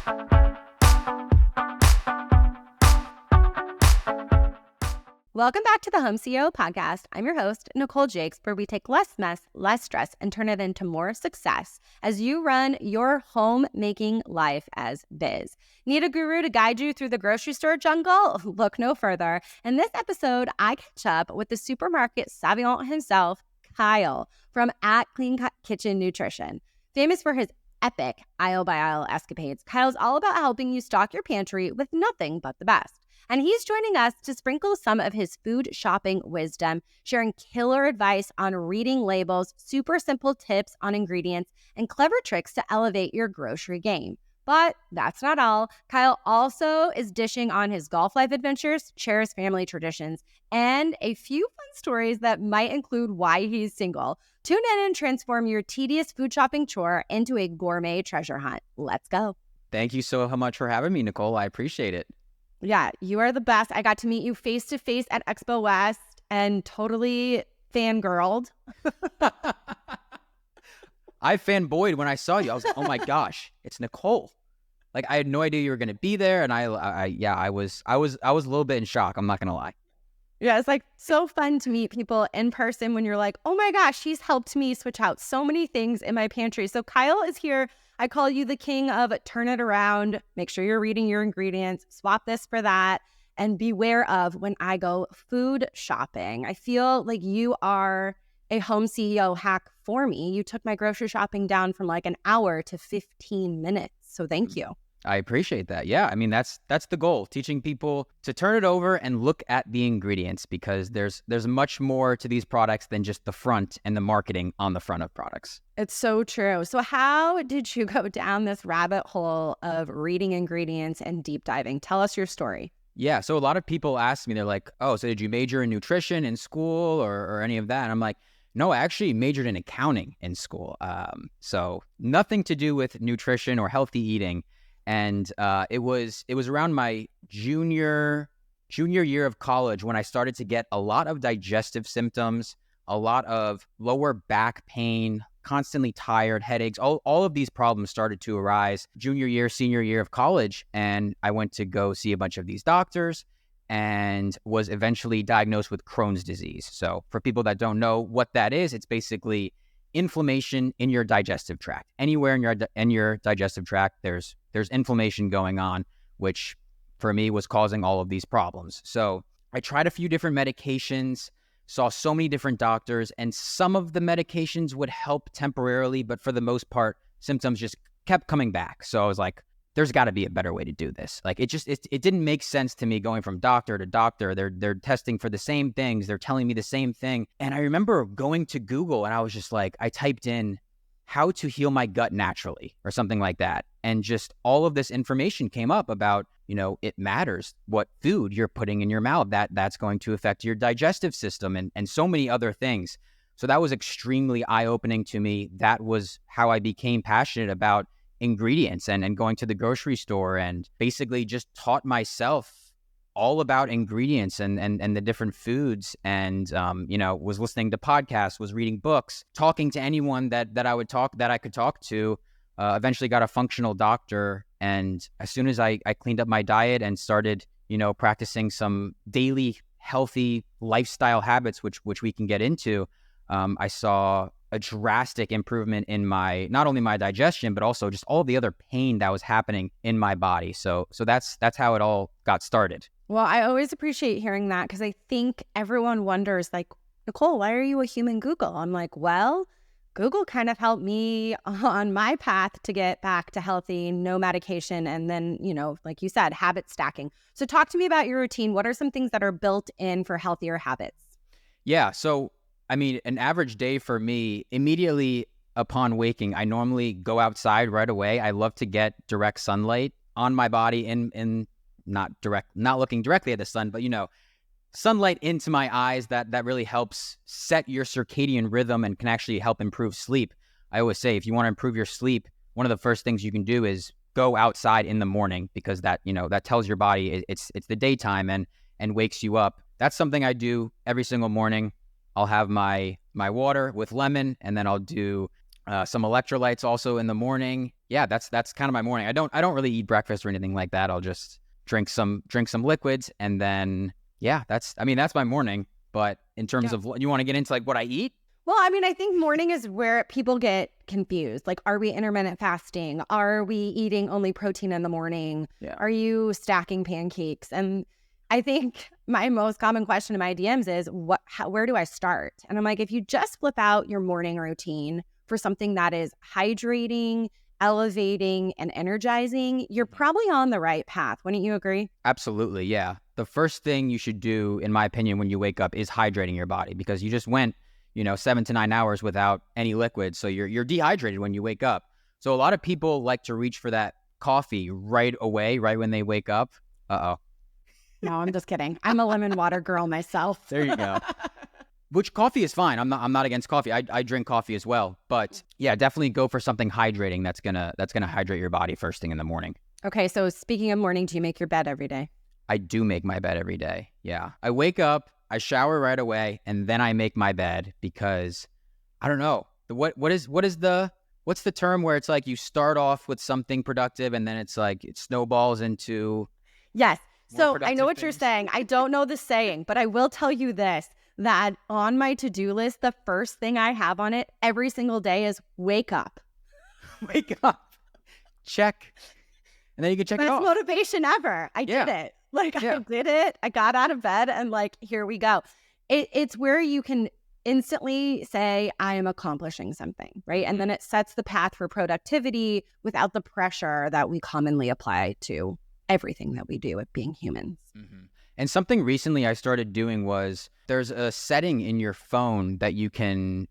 Welcome back to the Home CEO podcast. I'm your host, Nicole Jakes, where we take less mess, less stress, and turn it into more success as you run your homemaking life as biz. Need a guru to guide you through the grocery store jungle? Look no further. In this episode, I catch up with the supermarket savant himself, Kyle, from @Clean Kitchen Nutrition. Famous for his epic aisle by aisle escapades, Kyle's all about helping you stock your pantry with nothing but the best. And he's joining us to sprinkle some of his food shopping wisdom, sharing killer advice on reading labels, super simple tips on ingredients, and clever tricks to elevate your grocery game. But that's not all. Kyle also is dishing on his golf life adventures, shares family traditions, and a few fun stories that might include why he's single. Tune in and transform your tedious food shopping chore into a gourmet treasure hunt. Let's go. Thank you so much for having me, Nicole. I appreciate it. Yeah, you are the best. I got to meet you face to face at Expo West and totally fangirled. I fanboyed when I saw you. I was like, oh my gosh, it's Nicole. Like, I had no idea you were going to be there. And I was a little bit in shock. I'm not going to lie. Yeah, it's like so fun to meet people in person when you're like, oh my gosh, she's helped me switch out so many things in my pantry. So Kyle is here. I call you the king of turn it around. Make sure you're reading your ingredients, swap this for that, and beware of when I go food shopping. I feel like you are a home CEO hack for me. You took my grocery shopping down from like an hour to 15 minutes. So thank you. I appreciate that. Yeah, I mean, that's the goal, teaching people to turn it over and look at the ingredients, because there's much more to these products than just the front and the marketing on the front of products. It's so true. So how did you go down this rabbit hole of reading ingredients and deep diving? Tell us your story. Yeah, so a lot of people ask me, they're like, oh, so did you major in nutrition in school or any of that? And I'm like, no, I actually majored in accounting in school. So nothing to do with nutrition or healthy eating. And it was around my junior year of college when I started to get a lot of digestive symptoms, a lot of lower back pain, constantly tired, headaches. All of these problems started to arise junior year, senior year of college. And I went to go see a bunch of these doctors and was eventually diagnosed with Crohn's disease. So for people that don't know what that is, it's basically inflammation in your digestive tract. Anywhere in your digestive tract, there's inflammation going on, which for me was causing all of these problems. So I tried a few different medications, saw so many different doctors, and some of the medications would help temporarily, but for the most part, symptoms just kept coming back. So I was like, there's got to be a better way to do this. Like, it didn't make sense to me going from doctor to doctor. They're testing for the same things. They're telling me the same thing. And I remember going to Google and I was just like, I typed in how to heal my gut naturally or something like that. And just all of this information came up about, it matters what food you're putting in your mouth. That's going to affect your digestive system and so many other things. So that was extremely eye-opening to me. That was how I became passionate about ingredients and going to the grocery store, and basically just taught myself all about ingredients and the different foods, and was listening to podcasts, was reading books, talking to anyone that I could talk to. Eventually got a functional doctor, and as soon as I cleaned up my diet and started practicing some daily healthy lifestyle habits, which we can get into, I saw a drastic improvement in not only my digestion, but also just all the other pain that was happening in my body. So that's how it all got started. Well, I always appreciate hearing that, because I think everyone wonders, like, Nicole, why are you a human Google? I'm like, well, Google kind of helped me on my path to get back to healthy, no medication, and then, like you said, habit stacking. So talk to me about your routine. What are some things that are built in for healthier habits? Yeah, so I mean, an average day for me, immediately upon waking, I normally go outside right away. I love to get direct sunlight on my body, and not looking directly at the sun, but sunlight into my eyes. That really helps set your circadian rhythm and can actually help improve sleep. I always say, if you want to improve your sleep, one of the first things you can do is go outside in the morning, because that tells your body it's the daytime and wakes you up. That's something I do every single morning. I'll have my water with lemon, and then I'll do Some electrolytes also in the morning. Yeah, that's kind of my morning. I don't really eat breakfast or anything like that. I'll just drink some liquids, and then that's my morning. But in terms of you want to get into like what I eat? Well, I mean, I think morning is where people get confused. Like, are we intermittent fasting? Are we eating only protein in the morning? Yeah. Are you stacking pancakes? And I think my most common question in my DMs is, where do I start? And I'm like, if you just flip out your morning routine for something that is hydrating, elevating, and energizing, you're probably on the right path. Wouldn't you agree? Absolutely, yeah. The first thing you should do, in my opinion, when you wake up is hydrating your body, because you just went 7 to 9 hours without any liquid. So you're dehydrated when you wake up. So a lot of people like to reach for that coffee right away, right when they wake up. Uh-oh. No, I'm just kidding. I'm a lemon water girl myself. There you go. Which coffee is fine. I'm not against coffee. I drink coffee as well. But yeah, definitely go for something hydrating that's gonna hydrate your body first thing in the morning. Okay, so speaking of morning, do you make your bed every day? I do make my bed every day. Yeah. I wake up, I shower right away, and then I make my bed, because I don't know. What's the term where it's like you start off with something productive and then it's like it snowballs into Yes. So I know what things. you're saying. I don't know the saying, but I will tell you this, that on my to-do list, the first thing I have on it every single day is wake up. Wake up. Check. And then you can check it Best off. motivation ever. I did it. I did it. I got out of bed and here we go. It's where you can instantly say, I am accomplishing something, right? And then it sets the path for productivity without the pressure that we commonly apply to everything that we do at being humans. Mm-hmm. And something recently I started doing was, there's a setting in your phone that you can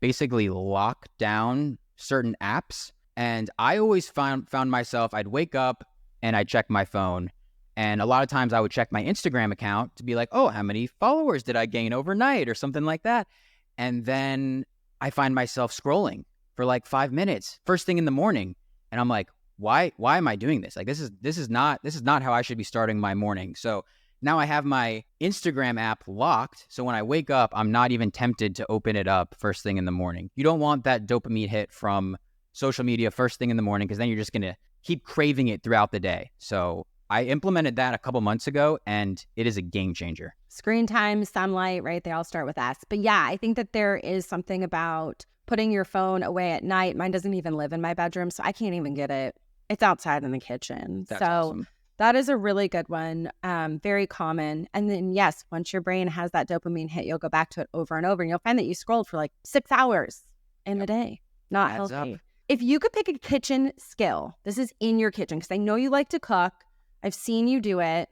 basically lock down certain apps. And I always found myself, I'd wake up and I'd check my phone. And a lot of times I would check my Instagram account to be like, oh, how many followers did I gain overnight or something like that? And then I find myself scrolling for 5 minutes first thing in the morning. And I'm like, why am I doing this? This is not how I should be starting my morning. So now I have my Instagram app locked. So when I wake up, I'm not even tempted to open it up first thing in the morning. You don't want that dopamine hit from social media first thing in the morning, because then you're just going to keep craving it throughout the day. So I implemented that a couple months ago, and it is a game changer. Screen time, sunlight, right? They all start with S. But yeah, I think that there is something about putting your phone away at night. Mine doesn't even live in my bedroom, so I can't even get it. It's outside in the kitchen. That's awesome. That is a really good one. Very common. And then yes, once your brain has that dopamine hit, you'll go back to it over and over, and you'll find that you scrolled for 6 hours in a day. Not Adds healthy. up. If you could pick a kitchen skill, this is in your kitchen, because I know you like to cook. I've seen you do it.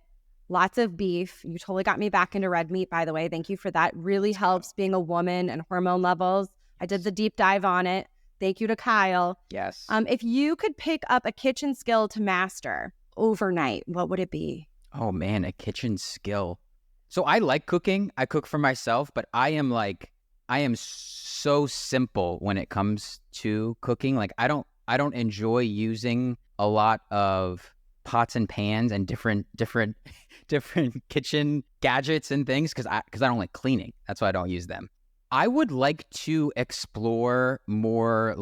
Lots of beef. You totally got me back into red meat, by the way. Thank you for that. Really helps being a woman and hormone levels. I did the deep dive on it. Thank you to Kyle. Yes. If you could pick up a kitchen skill to master overnight, what would it be? Oh man, a kitchen skill. So I like cooking. I cook for myself, but I am so simple when it comes to cooking. I don't enjoy using a lot of pots and pans and different kitchen gadgets and things, because I don't like cleaning. That's why I don't use them. I would like to explore more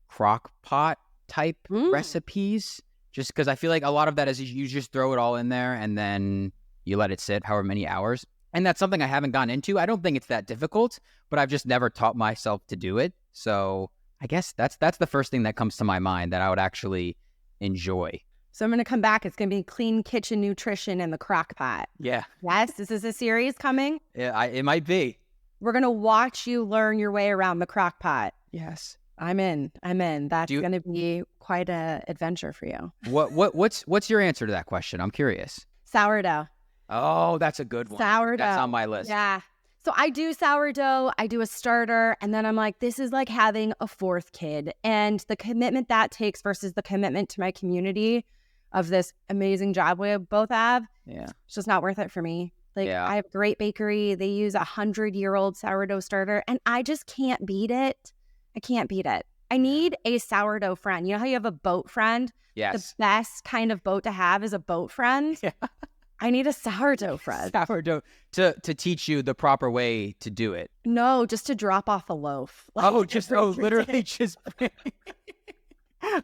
crock pot type recipes, just because I feel like a lot of that is you just throw it all in there and then you let it sit however many hours. And that's something I haven't gone into. I don't think it's that difficult, but I've just never taught myself to do it. So I guess that's the first thing that comes to my mind that I would actually enjoy. So I'm going to come back. It's going to be clean kitchen nutrition in the crock pot. Yeah. Yes, this is a series coming. Yeah, it might be. We're going to watch you learn your way around the crock pot. Yes. I'm in. That's going to be quite an adventure for you. What's your answer to that question? I'm curious. Sourdough. Oh, that's a good one. Sourdough. That's on my list. Yeah. So I do sourdough, I do a starter, and then I'm like, this is like having a fourth kid. And the commitment that takes versus the commitment to my community of this amazing job we both have, it's just not worth it for me. I have a great bakery. They use 100-year-old sourdough starter, and I just can't beat it. I can't beat it. I need a sourdough friend. You know how you have a boat friend? Yes. The best kind of boat to have is a boat friend. Yeah. I need a sourdough friend. Sourdough to teach you the proper way to do it. No, just to drop off a loaf. Literally just.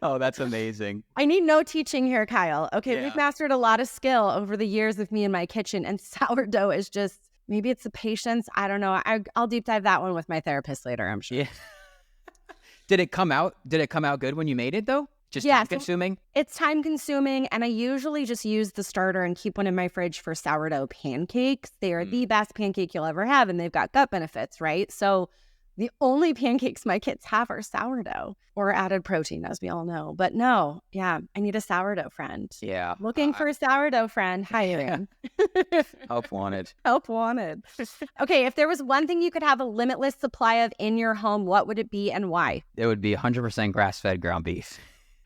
Oh, that's amazing. I need no teaching here, Kyle. Okay, Yeah. we've mastered a lot of skill over the years of me in my kitchen, and sourdough is just, maybe it's the patience. I don't know. I'll deep dive that one with my therapist later, I'm sure. Yeah. Did it come out good when you made it though? Just time consuming? It's time consuming, and I usually just use the starter and keep one in my fridge for sourdough pancakes. They are the best pancake you'll ever have, and they've got gut benefits, right? So the only pancakes my kids have are sourdough or added protein, as we all know. But no, I need a sourdough friend. Yeah. Looking for a sourdough friend. Hiring. Help wanted. Help wanted. Okay, if there was one thing you could have a limitless supply of in your home, what would it be and why? It would be 100% grass-fed ground beef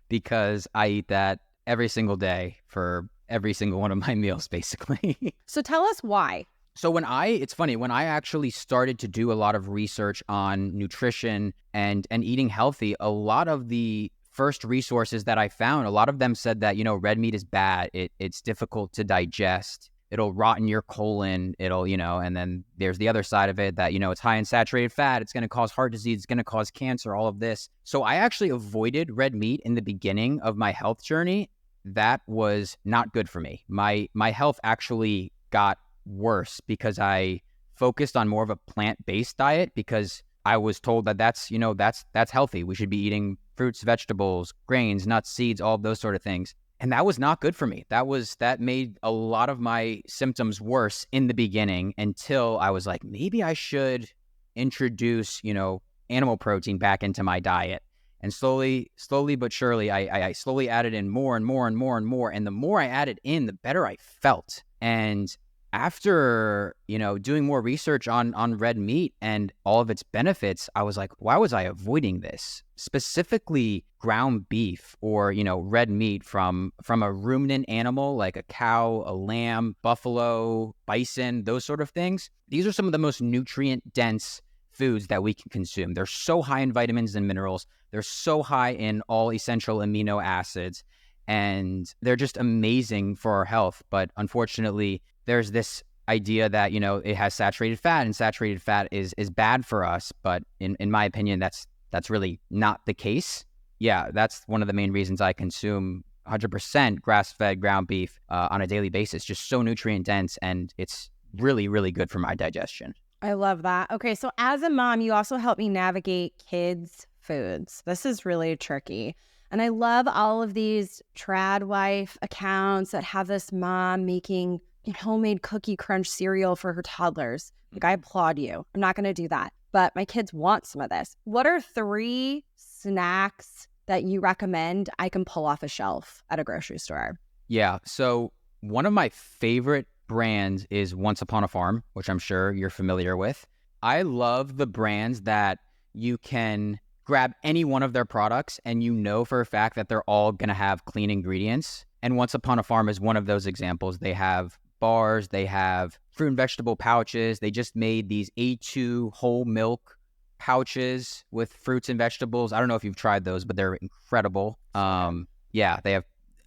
because I eat that every single day for every single one of my meals, basically. So tell us why. So it's funny, when I actually started to do a lot of research on nutrition and eating healthy, a lot of the first resources that I found, a lot of them said that, red meat is bad. It's difficult to digest. It'll rot in your colon. It'll, and then there's the other side of it that, it's high in saturated fat. It's going to cause heart disease. It's going to cause cancer, all of this. So I actually avoided red meat in the beginning of my health journey. That was not good for me. My health actually got worse because I focused on more of a plant-based diet because I was told that that's healthy. We should be eating fruits, vegetables, grains, nuts, seeds, all of those sort of things. And that was not good for me. That made a lot of my symptoms worse in the beginning until I was like, maybe I should introduce, animal protein back into my diet. And slowly but surely, I slowly added in more and more and more and more. And the more I added in, the better I felt. And after, doing more research on red meat and all of its benefits, I was like, why was I avoiding this? Specifically ground beef or, red meat from a ruminant animal like a cow, a lamb, buffalo, bison, those sort of things. These are some of the most nutrient dense foods that we can consume. They're so high in vitamins and minerals. They're so high in all essential amino acids. And they're just amazing for our health. But unfortunately, there's this idea that, it has saturated fat and saturated fat is bad for us. But in my opinion, that's really not the case. Yeah, that's one of the main reasons I consume 100% grass-fed ground beef on a daily basis. Just so nutrient dense, and it's really, really good for my digestion. I love that. Okay, so as a mom, you also help me navigate kids' foods. This is really tricky. And I love all of these trad wife accounts that have this mom making homemade cookie crunch cereal for her toddlers. Like, I applaud you. I'm not going to do that. But my kids want some of this. What are 3 snacks that you recommend I can pull off a shelf at a grocery store? Yeah. So one of my favorite brands is Once Upon a Farm, which I'm sure you're familiar with. I love the brands that you can grab any one of their products and for a fact that they're all going to have clean ingredients. And Once Upon a Farm is one of those examples. They have bars, they have fruit and vegetable pouches. They just made these A2 whole milk pouches with fruits and vegetables. I don't know if you've tried those, but they're incredible. Yeah, they have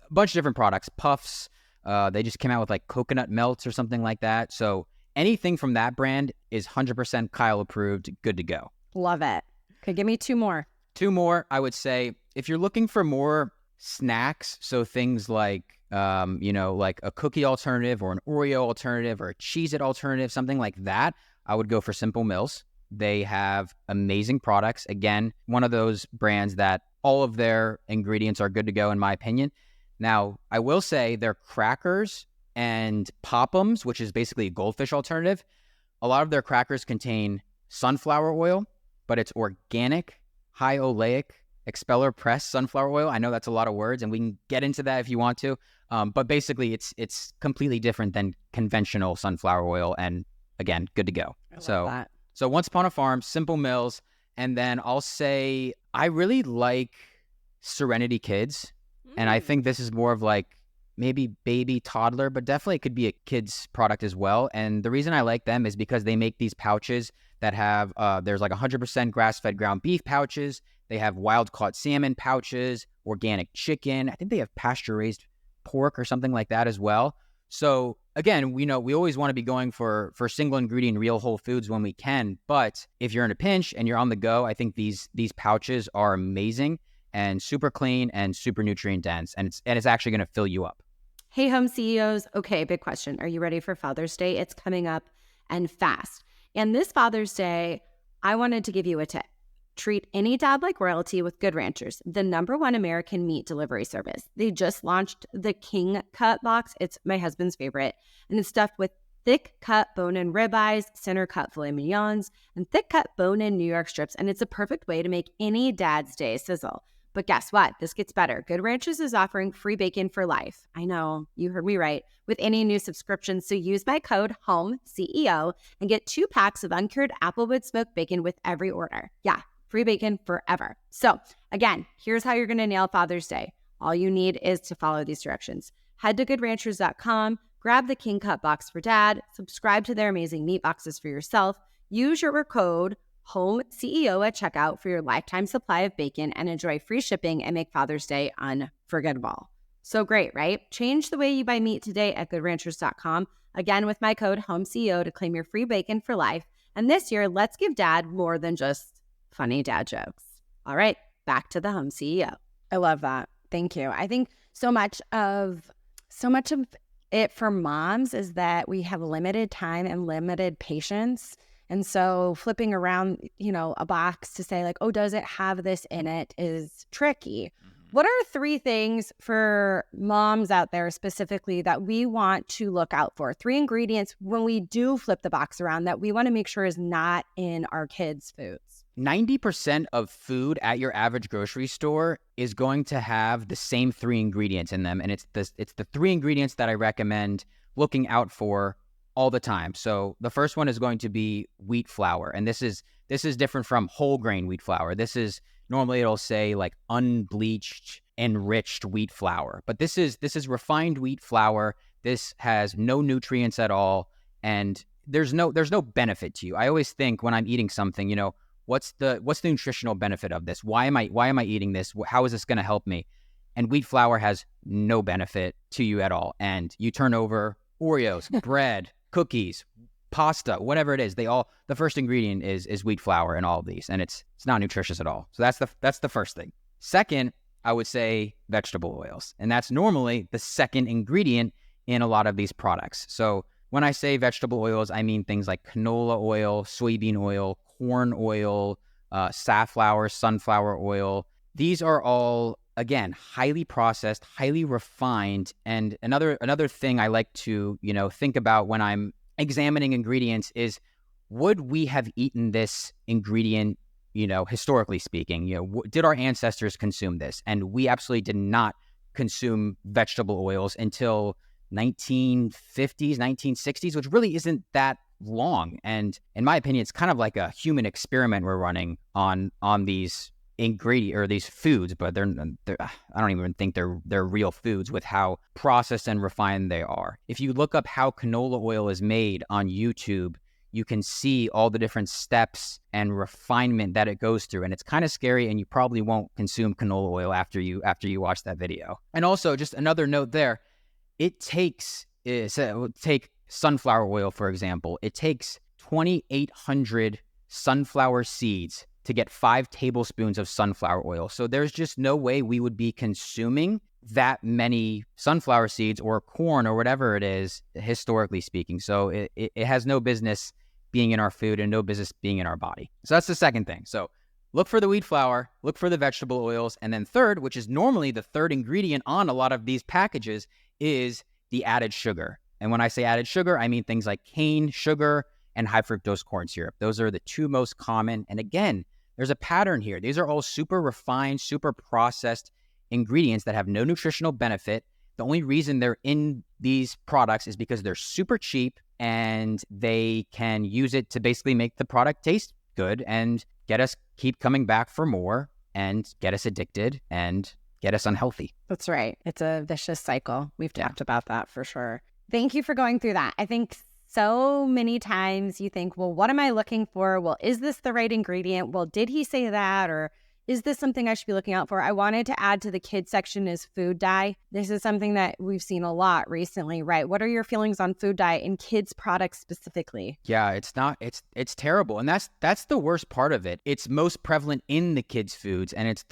a bunch of different products, puffs. They just came out with like coconut melts or something like that. So anything from that brand is 100% Kyle approved, good to go. Love it. Okay, give me 2 more. 2 more, I would say, if you're looking for more snacks, so things like, like a cookie alternative or an Oreo alternative or a Cheez-It alternative, something like that, I would go for Simple Mills. They have amazing products. Again, one of those brands that all of their ingredients are good to go, in my opinion. Now, I will say their crackers and Pop'ems, which is basically a goldfish alternative, a lot of their crackers contain sunflower oil, but it's organic, high oleic, expeller pressed sunflower oil. I know that's a lot of words, and we can get into that if you want to. But basically, it's completely different than conventional sunflower oil, and again, good to go. So Once Upon a Farm, Simple Mills, and then I'll say I really like Serenity Kids, and I think this is more of like maybe baby, toddler, but definitely it could be a kid's product as well. And the reason I like them is because they make these pouches that have, there's like 100% grass-fed ground beef pouches. They have wild-caught salmon pouches, organic chicken. I think they have pasture-raised pork or something like that as well. So again, we know we always want to be going for single ingredient, real whole foods when we can. But if you're in a pinch and you're on the go, I think these pouches are amazing and super clean and super nutrient dense, and it's actually going to fill you up. Hey, home CEOs. Okay, big question. Are you ready for Father's Day? It's coming up and fast. And this Father's Day, I wanted to give you a tip. Treat any dad like royalty with Good Ranchers, the #1 American meat delivery service. They just launched the King Cut box. It's my husband's favorite, and it's stuffed with thick cut bone-in ribeyes, center cut filet mignons, and thick cut bone-in New York strips. And it's a perfect way to make any dad's day sizzle. But guess what? This gets better. Good Ranchers is offering free bacon for life. I know, you heard me right. With any new subscription. So use my code HOMECEO and get 2 packs of uncured Applewood smoked bacon with every order. Yeah, free bacon forever. So again, here's how you're going to nail Father's Day. All you need is to follow these directions. Head to goodranchers.com, grab the King Cut box for dad, subscribe to their amazing meat boxes for yourself, use your code HOMECEO at checkout for your lifetime supply of bacon, and enjoy free shipping and make Father's Day unforgettable. So great, right? Change the way you buy meat today at goodranchers.com. Again, with my code HOMECEO to claim your free bacon for life. And this year, let's give dad more than just funny dad jokes. All right, back to the Home CEO. I love that. Thank you. I think so much of it for moms is that we have limited time and limited patience. And so flipping around, a box to say like, oh, does it have this in it is tricky. What are 3 things for moms out there specifically that we want to look out for? 3 ingredients when we do flip the box around that we want to make sure is not in our kids' foods. 90% of food at your average grocery store is going to have the same 3 ingredients in them. And it's the 3 ingredients that I recommend looking out for all the time. So the first one is going to be wheat flour. And this is different from whole grain wheat flour. This is normally it'll say like unbleached, enriched wheat flour. But this is refined wheat flour. This has no nutrients at all. And there's no benefit to you. I always think when I'm eating something, what's the nutritional benefit of this? Why am I eating this? How is this going to help me? And wheat flour has no benefit to you at all. And you turn over Oreos, bread, cookies, pasta, whatever it is, the first ingredient is wheat flour in all of these, and it's not nutritious at all. So that's the first thing. Second, I would say vegetable oils, and that's normally the second ingredient in a lot of these products. So when I say vegetable oils, I mean things like canola oil, soybean oil, corn oil, safflower, sunflower oil. These are all, again, highly processed, highly refined. And another thing I like to, think about when I'm examining ingredients is, would we have eaten this ingredient, historically speaking? Did our ancestors consume this? And we absolutely did not consume vegetable oils until 1950s, 1960s, which really isn't that long. And in my opinion, it's kind of like a human experiment we're running on these ingredient or these foods, but they're I don't even think they're real foods with how processed and refined they are. If you look up how canola oil is made on YouTube, you can see all the different steps and refinement that it goes through, and it's kind of scary, and you probably won't consume canola oil after you watch that video. And also, just another note there, take sunflower oil, for example. It takes 2,800 sunflower seeds to get 5 tablespoons of sunflower oil. So there's just no way we would be consuming that many sunflower seeds or corn or whatever it is, historically speaking. So it has no business being in our food and no business being in our body. So that's the second thing. So look for the wheat flour, look for the vegetable oils, and then third, which is normally the third ingredient on a lot of these packages, is the added sugar. And when I say added sugar, I mean things like cane sugar and high fructose corn syrup. Those are the 2 most common. And again, there's a pattern here. These are all super refined, super processed ingredients that have no nutritional benefit. The only reason they're in these products is because they're super cheap and they can use it to basically make the product taste good and get us keep coming back for more and get us addicted and get us unhealthy. That's right. It's a vicious cycle. We've talked about that for sure. Thank you for going through that. I think so many times you think, well, what am I looking for? Well, is this the right ingredient? Well, did he say that? Or, is this something I should be looking out for? I wanted to add to the kids section is food dye. This is something that we've seen a lot recently, right? What are your feelings on food dye in kids products specifically? Yeah, it's terrible. And that's the worst part of it. It's most prevalent in the kids' foods, and it's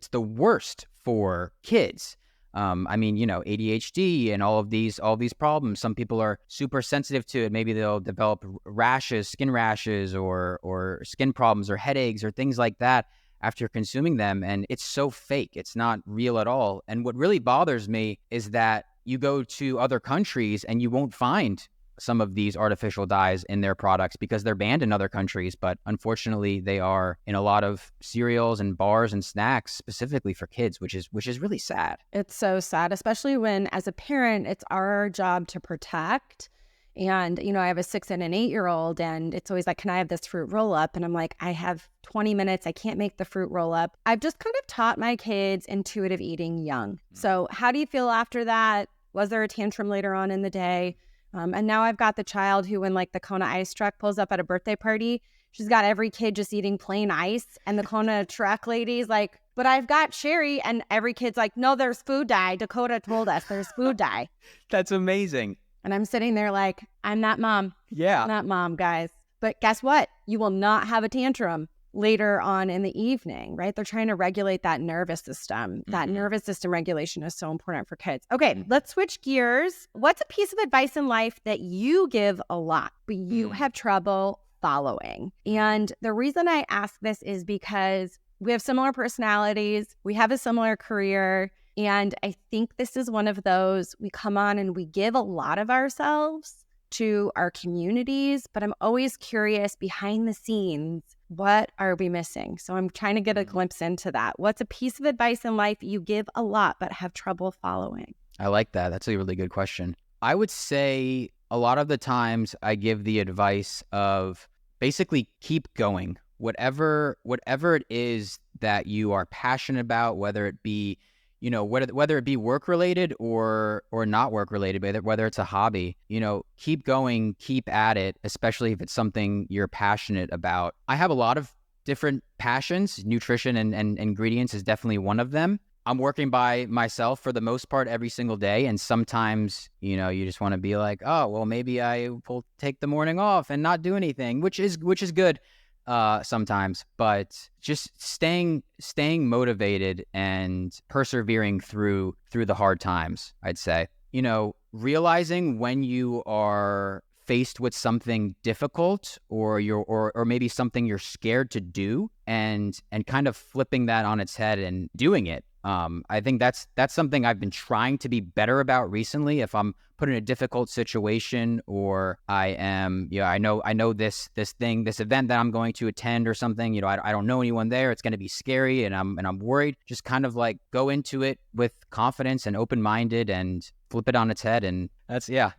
the worst for kids. I mean, ADHD and all these problems. Some people are super sensitive to it. Maybe they'll develop rashes, skin rashes, or skin problems or headaches or things like that after consuming them. And it's so fake. It's not real at all. And what really bothers me is that you go to other countries and you won't find some of these artificial dyes in their products because they're banned in other countries. But unfortunately, they are in a lot of cereals and bars and snacks specifically for kids, which is really sad. It's so sad, especially when as a parent, it's our job to protect. And, I have a 6 and an 8-year-old, and it's always like, can I have this fruit roll up? And I'm like, I have 20 minutes. I can't make the fruit roll up. I've just kind of taught my kids intuitive eating young. So how do you feel after that? Was there a tantrum later on in the day? And now I've got the child who, when like the Kona ice truck pulls up at a birthday party, she's got every kid just eating plain ice. And the Kona truck lady's like, but I've got cherry. And every kid's like, no, there's food dye. Dakota told us there's food dye. That's amazing. And I'm sitting there like, I'm not mom. Yeah. I'm not mom, guys. But guess what? You will not have a tantrum later on in the evening, right? They're trying to regulate that nervous system. That nervous system regulation is so important for kids. Okay, let's switch gears. What's a piece of advice in life that you give a lot, but you have trouble following? And the reason I ask this is because we have similar personalities. We have a similar career. And I think this is one of those, we come on and we give a lot of ourselves to our communities, but I'm always curious behind the scenes, what are we missing? So I'm trying to get a glimpse into that. What's a piece of advice in life you give a lot but have trouble following? I like that. That's a really good question. I would say a lot of the times I give the advice of basically keep going. Whatever it is that you are passionate about, whether it be whether it be work related or not work related, whether it's a hobby, keep going, keep at it, especially if it's something you're passionate about. I have a lot of different passions. Nutrition and ingredients is definitely one of them. I'm working by myself for the most part every single day. And sometimes, you just want to be like, oh, well, maybe I will take the morning off and not do anything, which is good. Sometimes, but just staying motivated and persevering through the hard times, I'd say. Realizing when you are faced with something difficult or maybe something you're scared to do and kind of flipping that on its head and doing it. I think that's something I've been trying to be better about recently. If I'm put in a difficult situation or I am, I know this event that I'm going to attend or something, I don't know anyone there. It's going to be scary and I'm worried. Just kind of like go into it with confidence and open-minded and flip it on its head. And that's, yeah.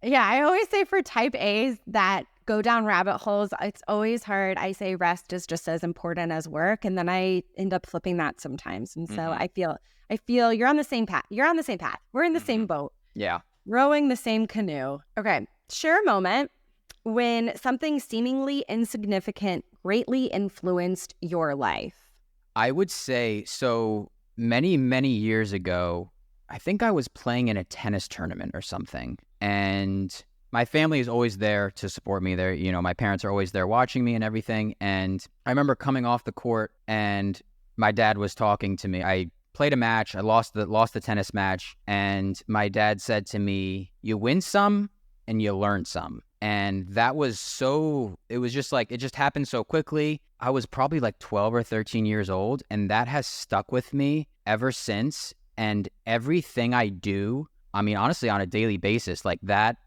Yeah, I always say for type A's that go down rabbit holes, it's always hard. I say rest is just as important as work. And then I end up flipping that sometimes. And so I feel you're on the same path. You're on the same path. We're in the same boat. Yeah. Rowing the same canoe. Okay. Share a moment when something seemingly insignificant greatly influenced your life. I would say, so many, many years ago, I think I was playing in a tennis tournament or something. And my family is always there to support me there. My parents are always there watching me and everything. And I remember coming off the court and my dad was talking to me. I played a match. I lost the tennis match. And my dad said to me, you win some and you learn some. And that was it was just like, it just happened so quickly. I was probably like 12 or 13 years old. And that has stuck with me ever since. And everything I do, I mean, honestly, on a daily basis, like that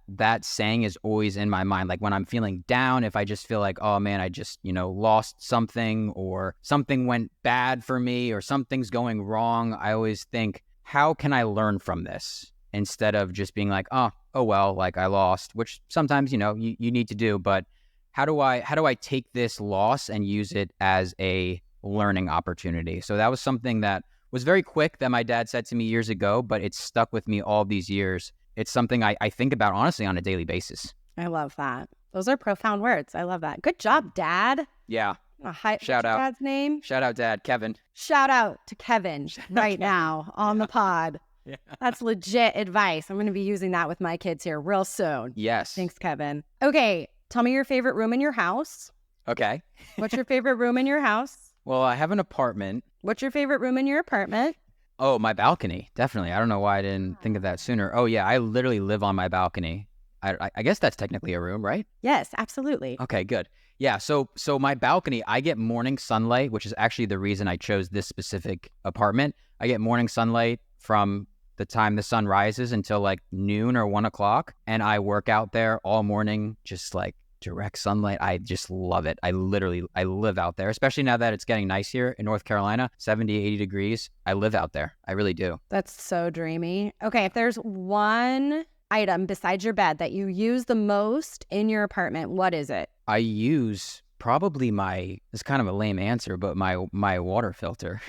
saying is always in my mind. Like when I'm feeling down, if I just feel like, oh man, I just, lost something or something went bad for me or something's going wrong, I always think, how can I learn from this? Instead of just being like, oh well, like I lost, which sometimes, you need to do. But how do I take this loss and use it as a learning opportunity? So that was something that was very quick that my dad said to me years ago, but it's stuck with me all these years. It's something I think about, honestly, on a daily basis. I love that. Those are profound words. I love that. Good job, Dad. Yeah. What's Shout your out. dad's name? Shout out, Dad, Kevin. Shout out to Kevin Shout out right Kevin. now on the pod. Yeah. That's legit advice. I'm going to be using that with my kids here real soon. Yes. Thanks, Kevin. Okay, tell me your favorite room in your house. Okay. What's your favorite room in your house? Well, I have an apartment. What's your favorite room in your apartment? Oh, my balcony. Definitely. I don't know why I didn't think of that sooner. Oh, yeah. I literally live on my balcony. I guess that's technically a room, right? Yes, absolutely. Okay, good. Yeah. So my balcony, I get morning sunlight, which is actually the reason I chose this specific apartment. I get morning sunlight from the time the sun rises until like noon or 1 o'clock. And I work out there all morning, just like direct sunlight. I just love it. I live out there, especially now that it's getting nice here in North Carolina, 70, 80 degrees. I live out there. I really do. That's so dreamy. Okay, if there's one item besides your bed that you use the most in your apartment, what is it? I use probably it's kind of a lame answer, but my water filter,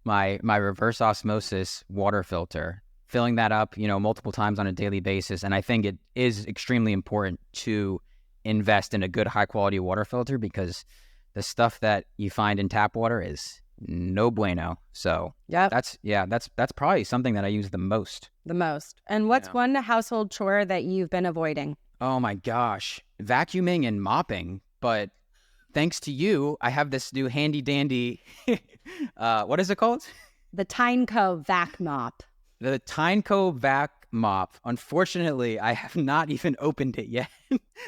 my reverse osmosis water filter, filling that up, multiple times on a daily basis. And I think it is extremely important to invest in a good high quality water filter because the stuff that you find in tap water is no bueno. So yeah, that's probably something that I use the most. The most. And what's one household chore that you've been avoiding? Oh my gosh, vacuuming and mopping. But thanks to you, I have this new handy dandy, what is it called? The Tyneco Vac Mop. The Tyneco Vac Mop. Unfortunately, I have not even opened it yet.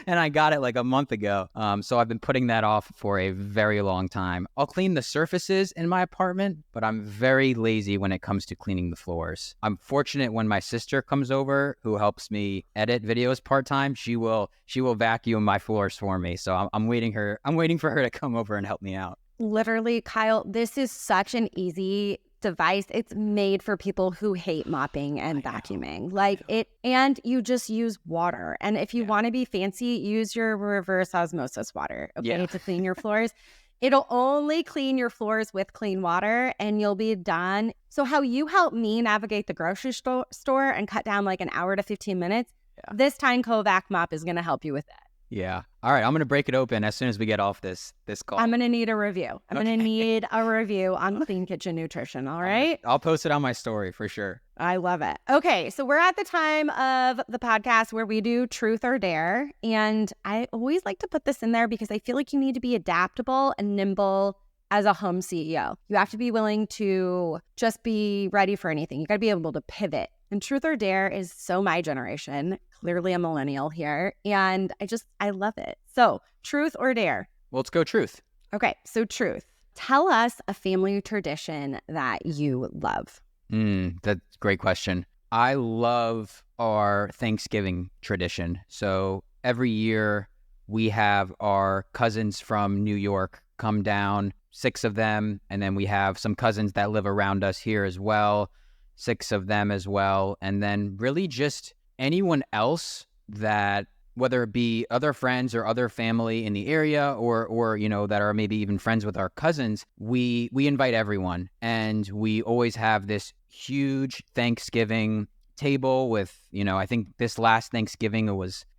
And I got it like a month ago. So I've been putting that off for a very long time. I'll clean the surfaces in my apartment, but I'm very lazy when it comes to cleaning the floors. I'm fortunate when my sister comes over, who helps me edit videos part-time, she will vacuum my floors for me. So I'm waiting for her to come over and help me out. Literally, Kyle, this is such an easy device. It's made for people who hate mopping and vacuuming. And you just use water. And if you want to be fancy, use your reverse osmosis water, to clean your floors. It'll only clean your floors with clean water and you'll be done. So how you help me navigate the grocery store and cut down like an hour to 15 minutes, this Tyneco Vac Mop is going to help you with that. Yeah. All right. I'm going to break it open as soon as we get off this call. I'm going to need a review. I'm going to need a review on Clean Kitchen Nutrition. All right. I'll post it on my story for sure. I love it. Okay. So we're at the time of the podcast where we do truth or dare. And I always like to put this in there because I feel like you need to be adaptable and nimble as a home CEO. You have to be willing to just be ready for anything. You got to be able to pivot. And truth or dare is so my generation, clearly a millennial here. And I love it. So truth or dare? Well, let's go truth. Okay. So truth. Tell us a family tradition that you love. That's a great question. I love our Thanksgiving tradition. So every year we have our cousins from New York come down, 6 of them. And then we have some cousins that live around us here as well. 6 of them as well. And then really just anyone else that, whether it be other friends or other family in the area or that are maybe even friends with our cousins, we invite everyone. And we always have this huge Thanksgiving table with, I think this last Thanksgiving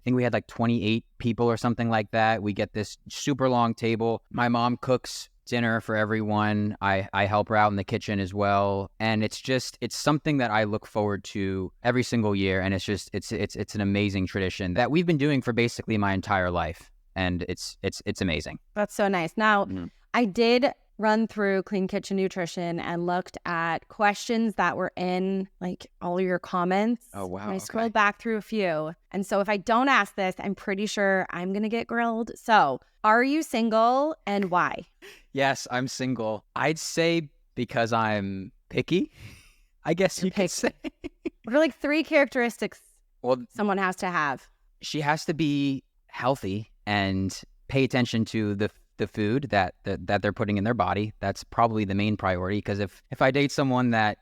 we had like 28 people or something like that. We get this super long table. My mom cooks dinner for everyone. I help her out in the kitchen as well. And it's something that I look forward to every single year. And it's an amazing tradition that we've been doing for basically my entire life. And it's amazing. That's so nice. Now, I did run through Clean Kitchen Nutrition and looked at questions that were in like all of your comments. Oh, wow. And I scrolled back through a few. And so if I don't ask this, I'm pretty sure I'm going to get grilled. So are you single and why? Yes, I'm single. I'd say because I'm picky, I guess you could say. What are like 3 characteristics someone has to have? She has to be healthy and pay attention to the food that they're putting in their body. That's probably the main priority, because if I date someone that,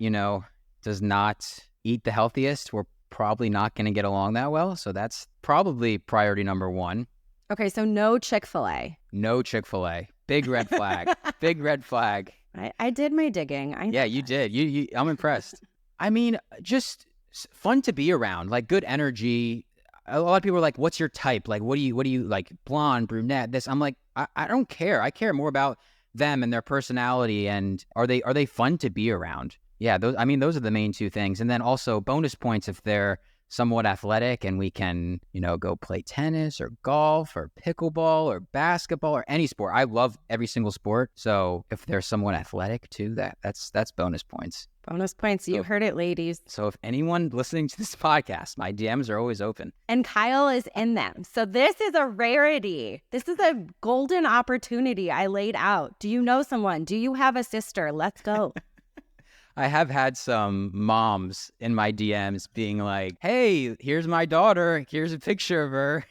does not eat the healthiest, we're probably not going to get along that well. So that's probably priority number 1. Okay, so no Chick-fil-A. No Chick-fil-A. Big red flag. Big red flag. I did my digging. You did. You I'm impressed. I mean, just fun to be around, like good energy. A lot of people are like, what's your type? Like, what do you like? Blonde, brunette, this. I'm like, I don't care. I care more about them and their personality, and are they fun to be around? Yeah, those are the main two things. And then also bonus points if they're somewhat athletic and we can, go play tennis or golf or pickleball or basketball or any sport. I love every single sport. So if they're somewhat athletic too, that's bonus points. Bonus points. You heard it, ladies. So if anyone listening to this podcast, my DMs are always open. And Kyle is in them. So this is a rarity. This is a golden opportunity I laid out. Do you know someone? Do you have a sister? Let's go. I have had some moms in my DMs being like, hey, here's my daughter. Here's a picture of her.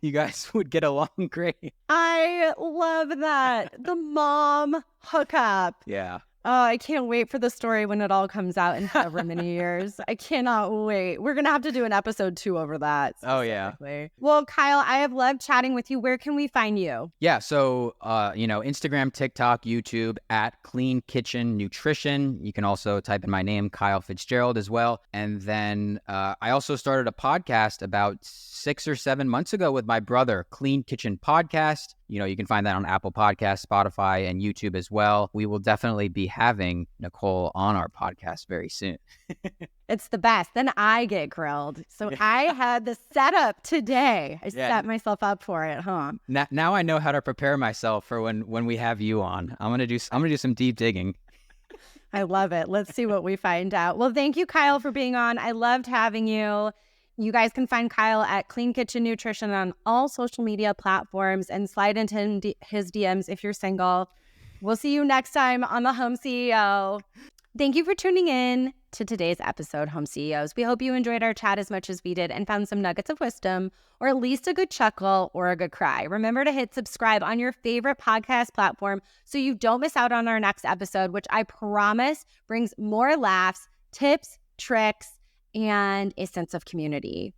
You guys would get along great. I love that. The mom hookup. Yeah. Oh, I can't wait for the story when it all comes out in however many years. I cannot wait. We're going to have to do an episode 2 over that. Oh, yeah. Well, Kyle, I have loved chatting with you. Where can we find you? Yeah. So, Instagram, TikTok, YouTube at Clean Kitchen Nutrition. You can also type in my name, Kyle Fitzgerald, as well. And then I also started a podcast about 6 or 7 months ago with my brother, Clean Kitchen Podcast. You can find that on Apple Podcasts, Spotify, and YouTube as well. We will definitely be having Nicole on our podcast very soon. It's the best. Then I get grilled. So I had the setup today. I set myself up for it, huh? Now I know how to prepare myself for when we have you on. I'm gonna do some deep digging. I love it. Let's see what we find out. Well, thank you, Kyle, for being on. I loved having you. You guys can find Kyle at Clean Kitchen Nutrition on all social media platforms and slide into his DMs if you're single. We'll see you next time on the Home CEO. Thank you for tuning in to today's episode, Home CEOs. We hope you enjoyed our chat as much as we did and found some nuggets of wisdom, or at least a good chuckle or a good cry. Remember to hit subscribe on your favorite podcast platform so you don't miss out on our next episode, which I promise brings more laughs, tips, tricks, and a sense of community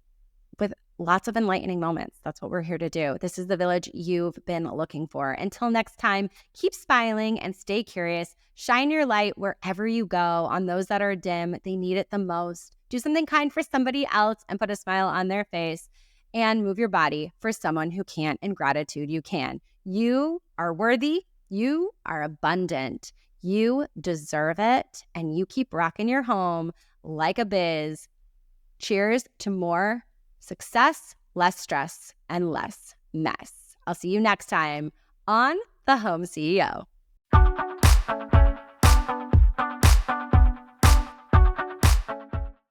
with lots of enlightening moments. That's what we're here to do. This is the village you've been looking for. Until next time, keep smiling and stay curious. Shine your light wherever you go on those that are dim. They need it the most. Do something kind for somebody else and put a smile on their face, and move your body for someone who can't. In gratitude, you can. You are worthy. You are abundant. You deserve it. And you keep rocking your home like a biz. Cheers to more success, less stress, and less mess. I'll see you next time on The Home CEO.